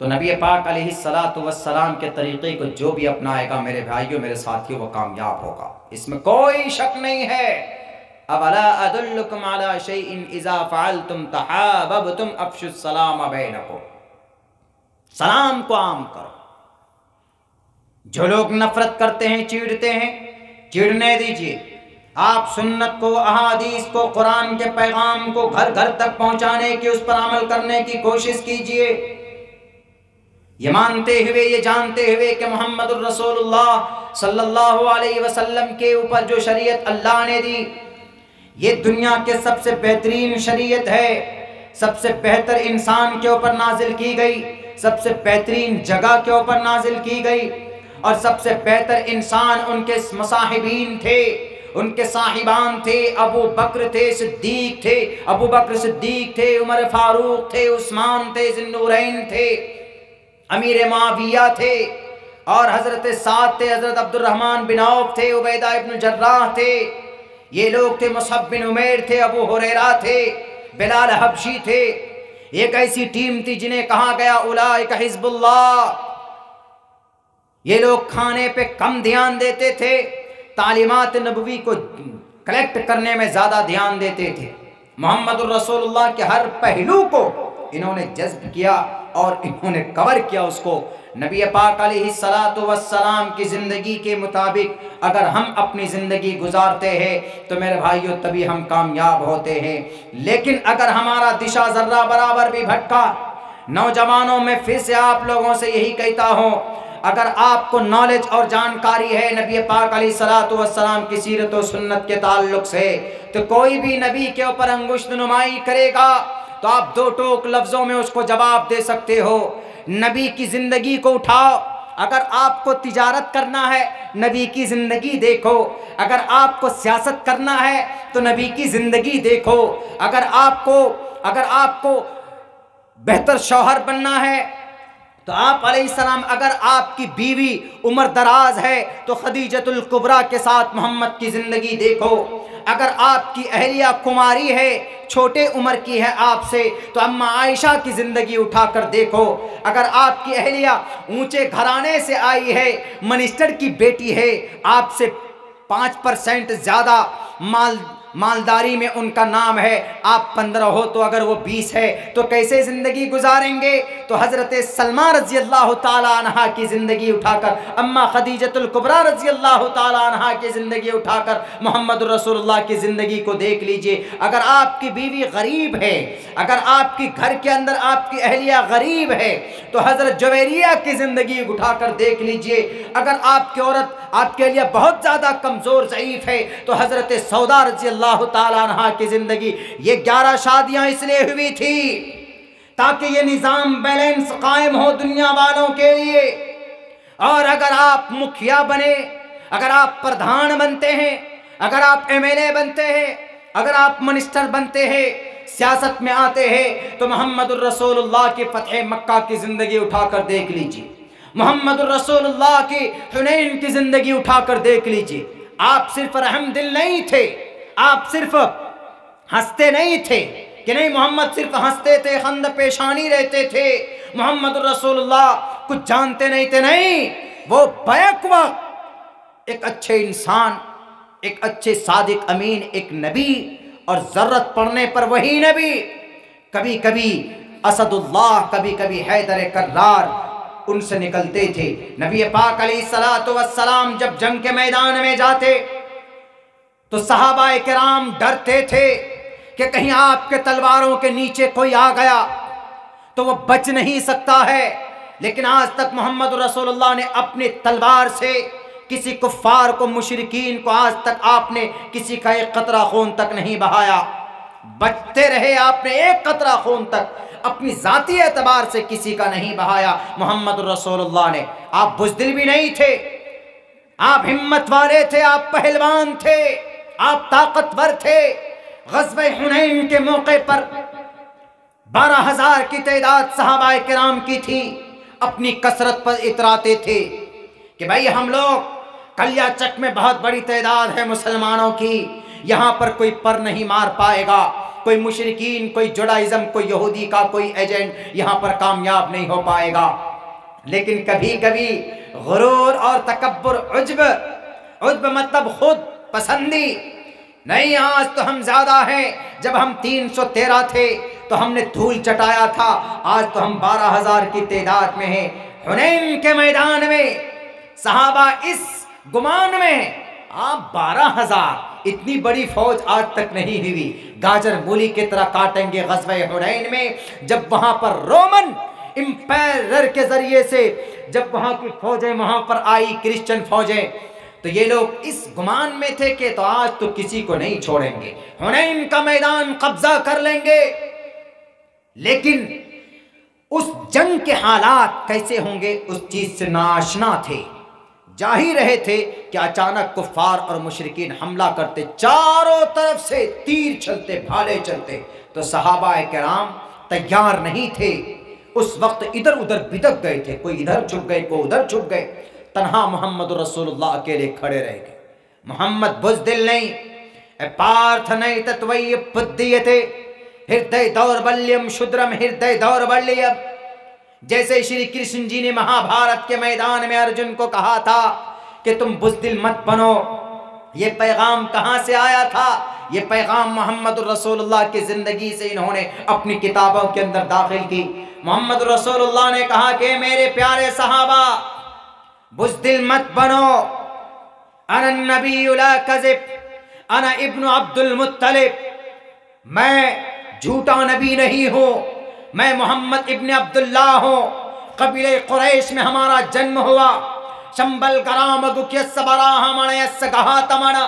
तो नबी पाक अलैहिस्सलातु वस्सलाम के तरीक़े को जो भी अपनाएगा मेरे भाइयों, मेरे साथियों, वो कामयाब होगा, इसमें कोई शक नहीं है। अवला अदुल्लुकुम अला शैइन इज़ा फ़अलतुम तहाबबतुम अफ़शुस सलाम बैनकुम। सलाम को आम करो। जो लोग नफरत करते हैं, चिढ़ते हैं, चिढ़ने दीजिए। आप सुन्नत को, अहादीस को, कुरान के पैगाम को घर घर तक पहुंचाने की, उस पर अमल करने की कोशिश कीजिए। ये मानते हुए, ये जानते हुए कि मोहम्मदुर रसूलुल्लाह सल्लल्लाहु अलैहि वसल्लम के ऊपर जो शरीयत अल्लाह ने दी, ये दुनिया के सबसे बेहतरीन शरीयत है, सबसे बेहतर इंसान के ऊपर नाजिल की गई, सबसे बेहतरीन जगह के ऊपर नाजिल की गई, और सबसे बेहतर इंसान उनके मुसाहिबीन थे, उनके साहिबान थे। अबू बकर थे, सिद्दीक थे, अबू बकर सिद्दीक थे, उमर फारूक थे, उस्मान थे, ज़ुन्नूरैन थे, अमीर मुआविया थे, और हज़रत साद थे, हज़रत अब्दुर्रहमान बिन औफ थे, उबैदा इब्न जर्राह थे। ये लोग थे। मुसअब बिन उमैर थे, अबू हुरैरा थे, बिलाल हबशी थे। एक ऐसी टीम थी जिन्हें कहा गया उलाइका हिज़्बुल्लाह। ये लोग खाने पे कम ध्यान देते थे, तालीमात नबवी को कलेक्ट करने में ज़्यादा ध्यान देते थे। मोहम्मदुर रसूलुल्लाह के हर पहलू को इन्होंने जज्ब किया और इन्होंने कवर किया उसको। नबी पाक अलैहिस्सलातु वस्सलाम की ज़िंदगी के मुताबिक अगर हम अपनी ज़िंदगी गुजारते हैं तो मेरे भाइयों तभी हम कामयाब होते हैं। लेकिन अगर हमारा दिशा ज़र्रा बराबर भी भटका, नौजवानों में फिर से आप लोगों से यही कहता हूँ, अगर आपको नॉलेज और जानकारी है नबी पाक अलैहिस्सलातु वस्सलाम की सीरत और सुन्नत के ताल्लुक से, तो कोई भी नबी के ऊपर अंगुश्त नुमाई करेगा तो आप दो टोक लफ्ज़ों में उसको जवाब दे सकते हो। नबी की ज़िंदगी को उठाओ। अगर आपको तिजारत करना है, नबी की ज़िंदगी देखो। अगर आपको सियासत करना है तो नबी की ज़िंदगी देखो। अगर आपको बेहतर शौहर बनना है तो आप अलैहिस्सलाम, अगर आपकी बीवी उम्र दराज है तो खदीजतुल कुबरा के साथ मोहम्मद की ज़िंदगी देखो। अगर आपकी अहलिया कुमारी है, छोटे उम्र की है आपसे, तो अम्मा आयशा की ज़िंदगी उठाकर देखो। अगर आपकी अहलिया ऊंचे घराने से आई है, मिनिस्टर की बेटी है, आपसे 5% ज़्यादा मालदारी में उनका नाम है, आप 15 हो तो अगर वो 20 है तो कैसे ज़िंदगी गुजारेंगे? तो हज़रत सलमा रज़ी अल्लाह ताला अन्हा की ज़िंदगी उठाकर, अम्मा खदीजतुल कुबरा रज़ी अल्लाह ताला अन्हा की ज़िंदगी उठाकर मोहम्मद रसूलुल्लाह की ज़िंदगी को देख लीजिए। अगर आपकी बीवी गरीब है, अगर आपकी घर के अंदर आपकी अहलिया गरीब है तो हज़रत जुवैरिया की ज़िंदगी उठाकर देख लीजिए। अगर आपकी औरत, आपके लिए बहुत ज़्यादा कमज़ोर ज़ईफ़ है तो हज़रत सौदा रज़ी अल्लाह ताला अन्हा की ज़िंदगी। ये 11 शादियाँ इसलिए हुई थी ताकि ये निज़ाम बैलेंस कायम हो दुनिया वालों के लिए। और अगर आप मुखिया बने, अगर आप प्रधान बनते हैं, अगर आप MLA बनते हैं, अगर आप मिनिस्टर बनते हैं, सियासत में आते हैं, तो मोहम्मदुर रसूलुल्लाह की फ़तह मक्का की ज़िंदगी उठाकर देख लीजिए, मोहम्मदुर रसूलुल्लाह की हुनैन की ज़िंदगी उठाकर देख लीजिए। आप सिर्फ रहमदिल नहीं थे, आप सिर्फ हंसते नहीं थे कि नहीं मोहम्मद सिर्फ हंसते थे, खंद पेशानी रहते थे, मोहम्मदुर रसूलुल्लाह कुछ जानते नहीं थे। नहीं, वो बैक वक्त एक अच्छे इंसान, एक अच्छे सादिक अमीन, एक नबी, और ज़रूरत पड़ने पर वही नबी, कभी कभी असदुल्लाह, कभी कभी हैदर कर्रार उनसे निकलते थे। नबी पाक अलैहिस्सलातु वस्सलाम जब जंग के मैदान में जाते तो सहाबाए किराम डरते थे कि कहीं आपके तलवारों के नीचे कोई आ गया तो वो बच नहीं सकता है। लेकिन आज तक मोहम्मद रसूलुल्लाह ने अपनी तलवार से किसी कुफ्फार को, मुशरिकीन को, आज तक आपने किसी का एक कतरा खून तक नहीं बहाया। बचते रहे आपने, एक कतरा खून तक अपनी जाती एतबार से किसी का नहीं बहाया मोहम्मद रसूलुल्लाह ने। आप बुज़दिल भी नहीं थे, आप हिम्मत वाले थे, आप पहलवान थे, आप ताकतवर थे। ग़ज़वे हुनैन के मौके पर 12,000 की तादाद सहाबाए किराम की थी। अपनी कसरत पर इतराते थे कि भाई हम लोग कलियाचक में बहुत बड़ी तादाद है मुसलमानों की, यहाँ पर कोई पर नहीं मार पाएगा। कोई मुशरिकीन, कोई जुडाइज़म, कोई यहूदी का कोई एजेंट यहाँ पर कामयाब नहीं हो पाएगा। लेकिन कभी कभी गुरूर और तकब्बुर, उज्ब मतलब खुद पसंदी, नहीं आज तो हम ज्यादा हैं, जब हम 313 थे तो हमने धूल चटाया था, आज तो हम 12,000 की तादाद में हैं। हुनैन के मैदान में सहाबा इस गुमान में, आप 12,000, इतनी बड़ी फौज आज तक नहीं हुई, गाजर मूली की तरह काटेंगे ग़ज़वे हुनैन में। जब वहां पर रोमन इंपायर के जरिए से जब वहां की फौजें वहां पर आई, क्रिश्चियन फौजें, तो ये लोग इस गुमान में थे कि तो आज तो किसी को नहीं छोड़ेंगे, हुनैन का मैदान कब्जा कर लेंगे। लेकिन उस जंग के हालात कैसे होंगे उस चीज से नाआशना थे। जा ही रहे थे कि अचानक कुफ्फार और मुशरिकीन हमला करते, चारों तरफ से तीर चलते, भाले चलते, तो सहाबा किराम तैयार नहीं थे। उस वक्त इधर उधर बिदक गए थे, कोई इधर छुप गए, कोई उधर छुप गए। तन्हा मोहम्मद रसूलुल्लाह अकेले खड़े रह गए। मोहम्मद बुज़दिल नहीं, पार्थ नहीं तत्वय्य बुद्धियते हृदय दौर्बल्यम शुद्रम हृदय दौर्बल्यम। जैसे श्री कृष्ण जी ने महाभारत के मैदान में अर्जुन को कहा था कि तुम बुज़दिल मत बनो, ये पैगाम कहाँ से आया था? ये पैगाम मोहम्मद रसूलुल्लाह की ज़िंदगी से इन्होंने अपनी किताबों के अंदर दाखिल की। मोहम्मद रसूलुल्लाह ने कहा कि मेरे प्यारे सहाबा, बुज़दिल मत बनो, अना नबी ला कज़िब, अना इब्नु अब्दुल मुत्तलिब, मैं झूठा नबी नहीं हूँ, मैं मोहम्मद इब्न अब्दुल्लाह हूँ। कबीले कुरैश में हमारा जन्म हुआ। शंबल कराम गुक्यस्सबराह मणयस्स गहातमण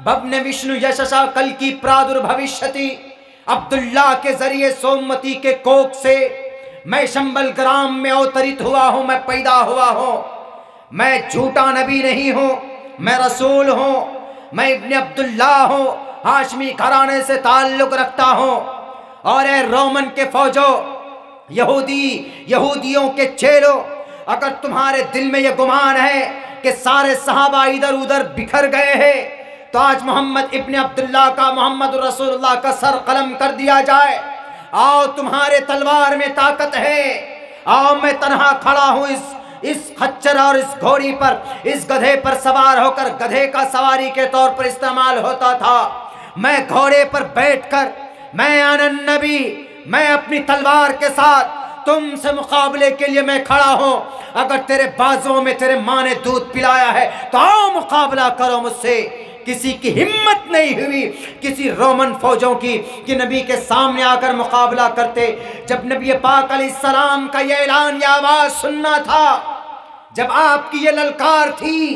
भवने विष्णु यशसा कल की प्रादुर्भविष्यति। अब्दुल्लाह के जरिए सोमवती के कोख से मैं शंबल ग्राम में अवतरित हुआ हूँ, मैं पैदा हुआ हूँ। मैं झूठा नबी नहीं हूँ, मैं रसूल हूँ, मैं इब्न अब्दुल्लाह हूँ, हाशमी घराने से ताल्लुक रखता हूँ। और ए रोमन के फौजों, यहूदियों के चेलों, अगर तुम्हारे दिल में यह गुमान है कि सारे सहाबा इधर उधर बिखर गए हैं, तो आज मोहम्मद इब्न अब्दुल्लाह का, मोहम्मद रसूलुल्लाह का सर कलम कर दिया जाए। आओ, तुम्हारे तलवार में ताकत है, आओ मैं तन्हा खड़ा हूँ इस खच्चर और इस घोड़ी पर, इस गधे पर सवार होकर, गधे का सवारी के तौर पर इस्तेमाल होता था। मैं घोड़े पर बैठकर, मैं आनन नबी, मैं अपनी तलवार के साथ तुमसे मुकाबले के लिए मैं खड़ा हूं। अगर तेरे बाजुओं में तेरे माँ ने दूध पिलाया है तो आओ मुकाबला करो मुझसे। किसी की हिम्मत नहीं हुई किसी रोमन फौजों की कि नबी के सामने आकर मुकाबला करते। जब नबी पाक अलैहिस्सलाम का ये ऐलान, ये आवाज सुनना था, जब आपकी ये ललकार थी,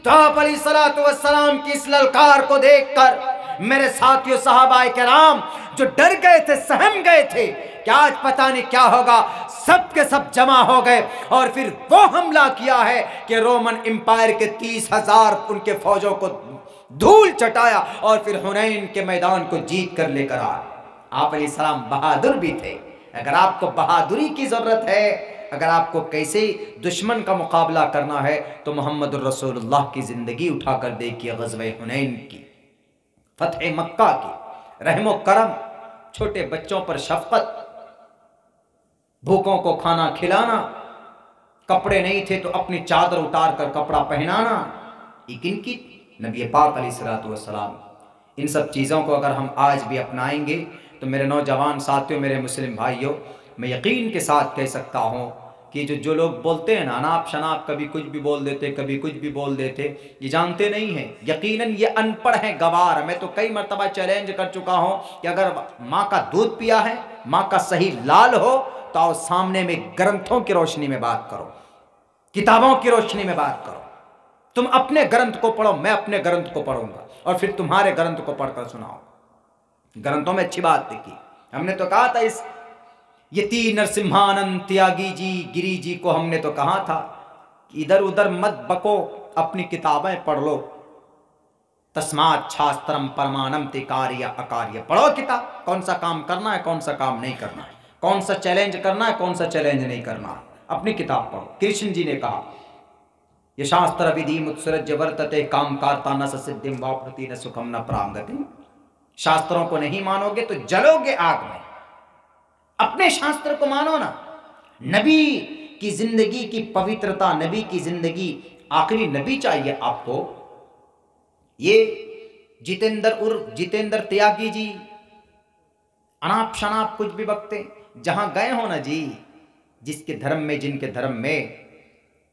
तो आप अलैहिस्सलातु वस्सलाम की इस ललकार को देखकर मेरे साथियों सहाबाए किराम जो डर गए थे, सहम गए थे कि आज पता नहीं क्या होगा, सब के सब जमा हो गए और फिर वो हमला किया है कि रोमन एम्पायर के 30,000 उनके फौजों को धूल चटाया और फिर हुनैन के मैदान को जीत कर लेकर आए। आप अलैहिस्सलाम बहादुर भी थे। अगर आपको बहादुरी की जरूरत है, अगर आपको कैसे दुश्मन का मुकाबला करना है, तो मोहम्मद रसूलुल्लाह की जिंदगी उठाकर देखिए। ग़ज़वे हुनैन की, फतह मक्का की, रहमो करम, छोटे बच्चों पर शफकत, भूखों को खाना खिलाना, कपड़े नहीं थे तो अपनी चादर उतार कर कपड़ा पहनाना, इनकी नबी पाक अलैहिस्सलातु वस्सलाम। इन सब चीज़ों को अगर हम आज भी अपनाएंगे तो मेरे नौजवान साथियों, मेरे मुस्लिम भाइयों, मैं यकीन के साथ कह सकता हूँ कि जो लोग बोलते हैं ना, अनाप शनाप, कभी कुछ भी बोल देते, कभी कुछ भी बोल देते, ये जानते नहीं हैं, यकीनन ये अनपढ़ हैं, गवार। मैं तो कई मरतबा चैलेंज कर चुका हूँ कि अगर माँ का दूध पिया है, माँ का सही लाल हो, तो आओ सामने में ग्रंथों की रोशनी में बात करो, किताबों की रोशनी में बात करो। तुम अपने ग्रंथ को पढ़ो, मैं अपने ग्रंथ को पढ़ूंगा और फिर तुम्हारे ग्रंथ को पढ़कर सुनाओ। ग्रंथों में अच्छी बात देखी, हमने तो कहा था इस यति नरसिम्हानंद त्यागी जी, गिरी जी को हमने तो कहा था कि इधर उधर मत बको, अपनी किताबें पढ़ लो। तस्मात् शास्त्रम परमानम ते कार्य अकार्य, पढ़ो किताब, कौन सा काम करना है, कौन सा काम नहीं करना है, कौन सा चैलेंज करना है, कौन सा चैलेंज नहीं करना है, अपनी किताब पढ़ो। कृष्ण जी ने कहा, ये शास्त्र विधि मुत्सृज्य वर्तते काम कार्ता न सिद्धिम वाप्नुति न सुखम न प्रांगति। शास्त्रों को नहीं मानोगे तो जलोगे आग में। अपने शास्त्र को मानो ना। नबी की जिंदगी की पवित्रता, नबी की जिंदगी, आखिरी नबी चाहिए आपको। ये जितेंद्र त्यागी जी अनाप शनाप कुछ भी बकते, जहां गए हो ना जी, जिसके धर्म में, जिनके धर्म में,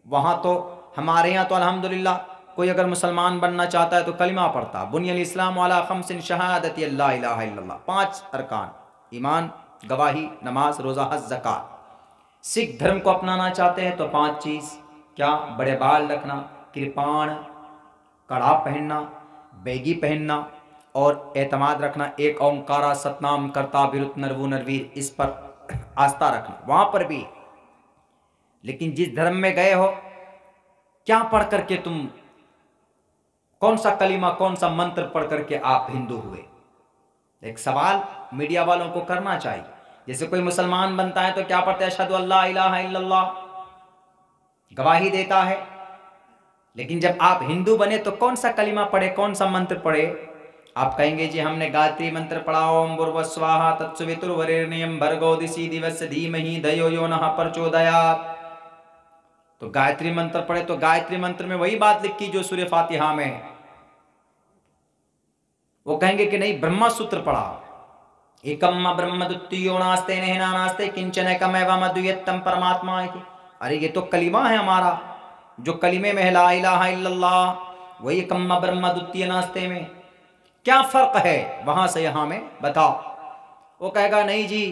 वहां तो हमारे यहाँ तो अल्हम्दुलिल्लाह कोई अगर मुसलमान बनना चाहता है तो कलिमा पढ़ता, बुनियल इस्लाम वाला खम्सिन शहादत अल्ला इलाहा इल्लल्लाह, 5 अरकान, ईमान, गवाही, नमाज, रोज़ा, हज, ज़कात। सिख धर्म को अपनाना चाहते हैं तो 5 चीज़, क्या? बड़े बाल रखना, कृपाण, कड़ा पहनना, बैगी पहनना और एतमाद रखना, एक ओंकारा सतनाम करता बिरुत नरवु नरवीर, इस पर आस्था रखना वहां पर भी। लेकिन जिस धर्म में गए हो, क्या पढ़ करके तुम, कौन सा कलीमा, कौन सा मंत्र पढ़ करके आप हिंदू हुए? एक सवाल मीडिया वालों को करना चाहिए। जैसे कोई मुसलमान बनता है तो क्या पढ़ता है? अशहदु अल्ला इलाहा इल्लल्लाह, गवाही देता है। लेकिन जब आप हिंदू बने तो कौन सा कलीमा पढ़े, कौन सा मंत्र पढ़े? आप कहेंगे जी हमने गायत्री मंत्र पढ़ा, ओम भूर्भुवस्वाहा तत्सवितुर्वरेण्यं भर्गो दिशि दिवस्य धीमहि धियो यो नः प्रचोदयात्। तो गायत्री मंत्र पढ़े तो गायत्री मंत्र में वही बात लिखी जो सूर्य फातिहा में है। वो कहेंगे कि नहीं, ब्रह्मा सूत्र पढ़ा, एकम ब्रह्म द्वितीयो नास्ते नेहा नास्ते किंचन एकमेव अद्वितीयम परमात्मा है। अरे ये तो कलीमा है हमारा, जो कलीमे में है ला इलाहा इल्लल्लाह, वही एकम ब्रह्म द्वितीय नास्ते में क्या फर्क है वहां से यहां में, बताओ? वो कहेगा नहीं जी,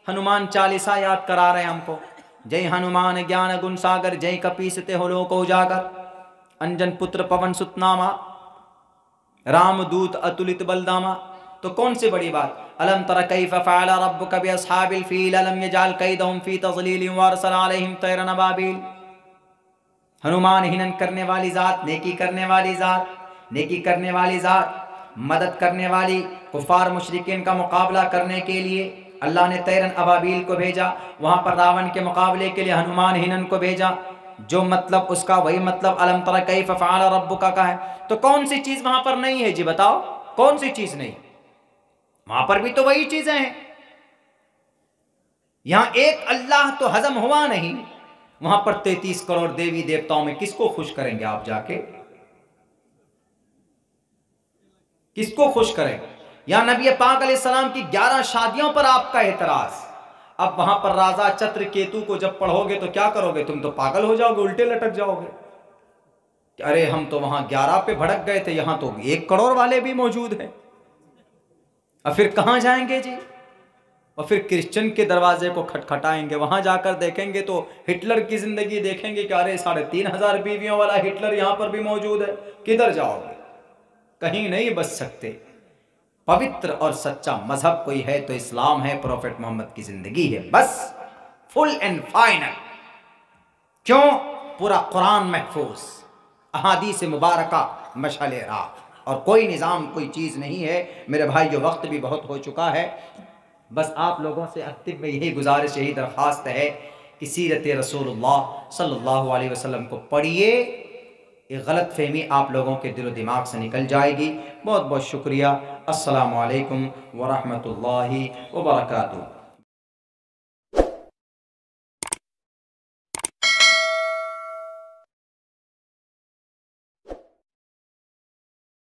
हनुमान चालीसा याद करा रहे हैं हमको, जय हनुमान ज्ञान गुण सागर, जय कपीसते हो लोक उजागर, अंजन पुत्र पवन सुतनामा, रामदूत अतुलित बलदामा। तो कौन सी बड़ी बात? अलम तरा कैफ फअल रब्बुका बिअस्हाबिल फील अलम यजअल कैदहुम फी तज़लील व अरसल अलैहिम तैरन अबाबिल। हनुमान हिनन करने वाली जात, नेकी करने वाली जात, नेकी करने वाली जात, मदद करने वाली, कुफार मुशरिकीन का मुकाबला करने के लिए अल्लाह ने तैरन अबाबील को भेजा। वहां पर रावण के मुकाबले के लिए हनुमान हिनन को भेजा, जो मतलब उसका वही मतलब अलम तरा कैफ फअल रब्बुका का है। तो कौन सी चीज वहां पर नहीं है जी, बताओ? कौन सी चीज नहीं? वहां पर भी तो वही चीजें हैं। यहां एक अल्लाह तो हजम हुआ नहीं, वहां पर 33 करोड़ देवी देवताओं में किसको खुश करेंगे आप जाके? किसको खुश करें? या नबी पाक अलैहिस्सलाम की 11 शादियों पर आपका एतराज। अब वहां पर राजा चत्र केतु को जब पढ़ोगे तो क्या करोगे? तुम तो पागल हो जाओगे, उल्टे लटक जाओगे। अरे हम तो वहां 11 पे भड़क गए थे, यहां तो 1 करोड़ वाले भी मौजूद हैं। और फिर कहां जाएंगे जी? और फिर क्रिश्चियन के दरवाजे को खटखटाएंगे, वहां जाकर देखेंगे तो हिटलर की जिंदगी देखेंगे कि अरे 3500 बीवियों वाला हिटलर यहां पर भी मौजूद है। किधर जाओगे? कहीं नहीं बच सकते। पवित्र और सच्चा मजहब कोई है तो इस्लाम है, प्रोफेट मोहम्मद की जिंदगी है, बस फुल एंड फाइनल। क्यों? पूरा कुरान महफूज, अहादीस मुबारका मशाले राह, और कोई निज़ाम, कोई चीज़ नहीं है। मेरे भाई जो वक्त भी बहुत हो चुका है, बस आप लोगों से अंतिम में यही गुजारिश, यही दरख्वास्त है कि सीरत रसूलुल्लाह सल्लल्लाहु अलैहि वसल्लम को पढ़िए। ये गलत फहमी आप लोगों के दिलो दिमाग से निकल जाएगी। बहुत बहुत शुक्रिया। अस्सलामु अलैकुम व रहमतुल्लाहि व बरकातुहू।